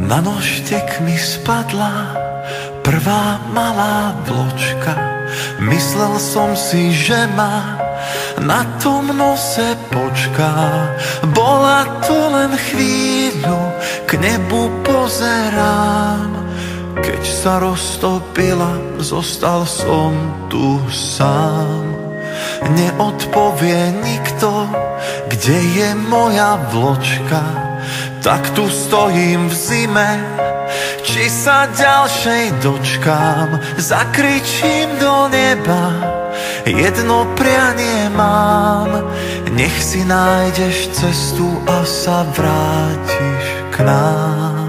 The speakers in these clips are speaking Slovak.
Na nožtek mi spadla prvá malá vločka. Myslel som si, že ma na tom nose počká. Bola to len chvíľu, k nebu pozerám. Keď sa roztopila, zostal som tu sám. Neodpovie nikto, kde je moja vločka. Tak tu stojím v zime, či sa ďalšej dočkám. Zakričím do neba, jedno prianie mám. Nech si nájdeš cestu a sa vrátiš k nám.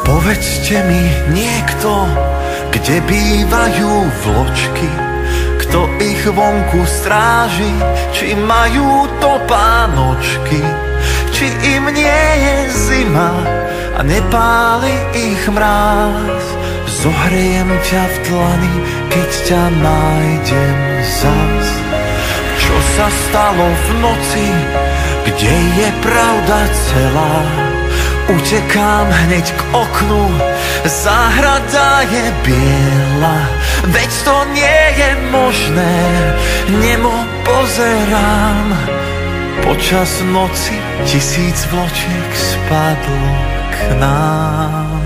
Povedzte mi niekto, kde bývajú vločky, kto ich vonku stráži, či majú topánočky, či im nie je zima a nepáli ich mráz. Zohrejem ťa v dlani, keď ťa nájdem zas. Čo sa stalo v noci, kde je pravda celá? Utekám hneď k oknu, záhrada je biela. Veď to nie je možné, nemo pozerám. Počas noci 1000 vločiek spadlo k nám.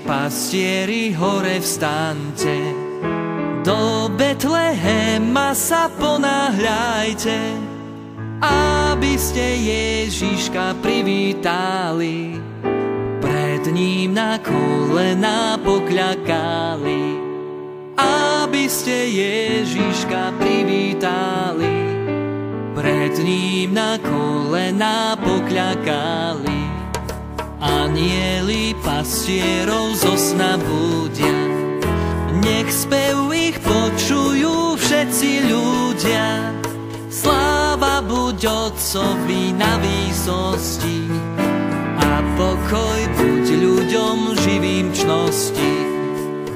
Pastieri, hore vstaňte, do Betlehema sa ponáhľajte, aby ste Ježiška privítali, pred ním na kolená pokľakali. Aby ste Ježiška privítali, pred ním na kolená pokľakali. Anjeli pastierov zo sna budia, nech spev ich počujú všetci ľudia. Sláva buď Otcovi na výsosti a pokoj buď ľuďom živým čnosti.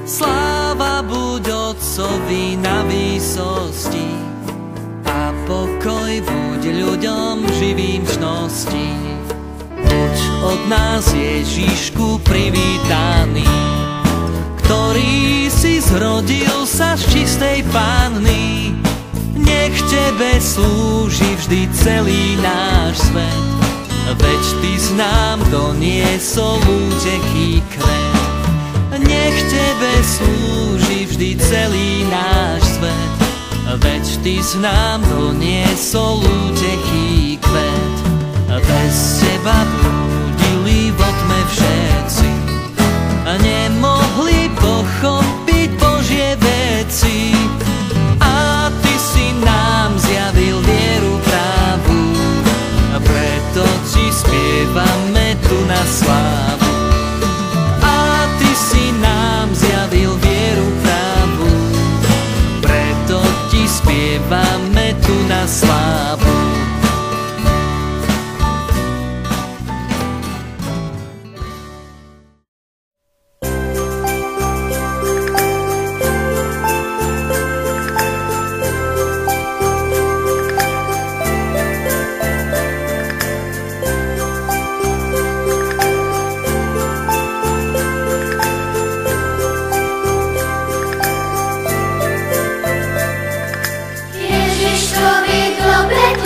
Sláva buď Otcovi na výsosti a pokoj buď ľuďom živým čnosti. Buď od nás Ježišku privítaný, ktorý si zrodil sa z čistej Panny. Nech tebe slúži vždy celý náš svet, veď ty z nám doniesol úteký kvet. Nech tebe slúži vždy celý náš svet, veď ty z nám doniesol úteký kvet. Bez teba blúdili vo tme všetci a nemohli pochopiť Božie veci. A ty si nám zjavil vieru pravú, a preto ti spievame tu na slávu. A ty si nám zjavil vieru pravú, preto ti spievame tu na slávu. Ježiškovi do Betlehema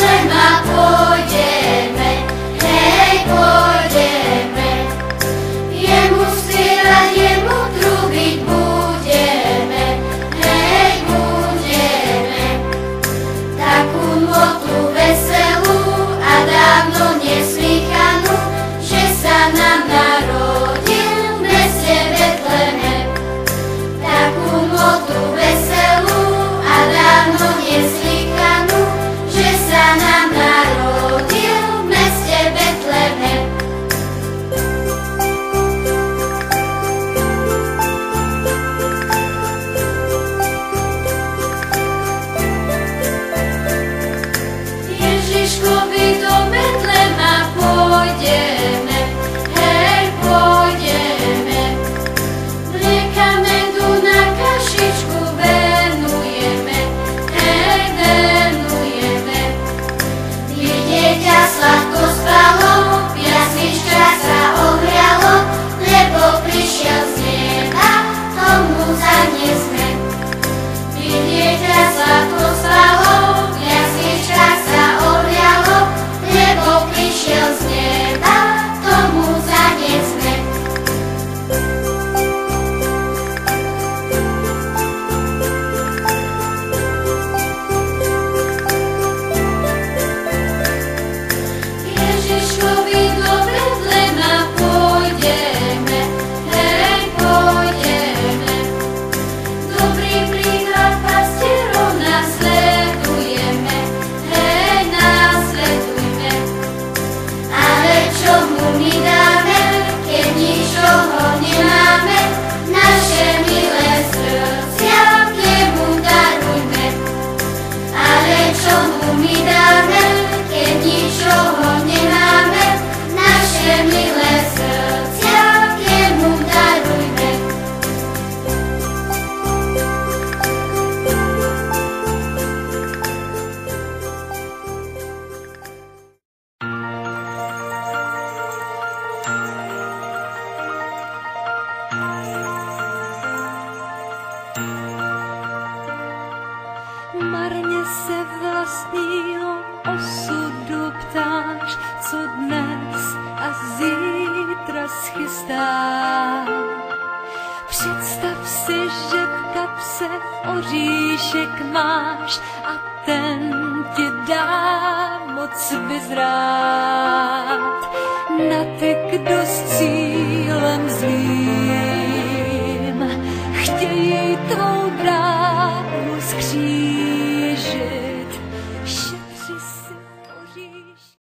vlastního osudu ptáš, co dnes a zítra schystá. Představ si, že v kapse oříšek máš a ten ti dá moc vyzrát. Na ty, kdo s cílem zlý